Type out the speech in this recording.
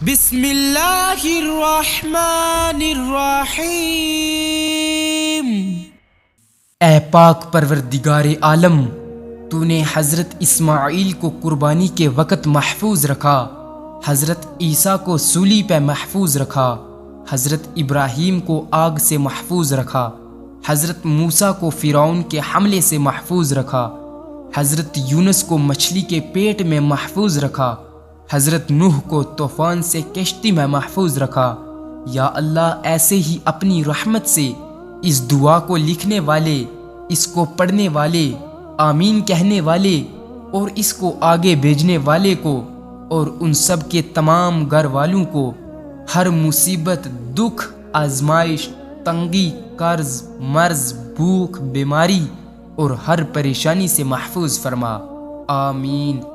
بسم اللہ الرحمن الرحیم۔ اے پاک پروردگار عالم، تو نے حضرت اسماعیل کو قربانی کے وقت محفوظ رکھا، حضرت عیسیٰ کو سولی پہ محفوظ رکھا، حضرت ابراہیم کو آگ سے محفوظ رکھا، حضرت موسیٰ کو فرعون کے حملے سے محفوظ رکھا، حضرت یونس کو مچھلی کے پیٹ میں محفوظ رکھا، حضرت نوح کو طوفان سے کشتی میں محفوظ رکھا۔ یا اللہ، ایسے ہی اپنی رحمت سے اس دعا کو لکھنے والے، اس کو پڑھنے والے، آمین کہنے والے اور اس کو آگے بھیجنے والے کو اور ان سب کے تمام گھر والوں کو ہر مصیبت، دکھ، آزمائش، تنگی، قرض، مرض، بھوک، بیماری اور ہر پریشانی سے محفوظ فرما، آمین۔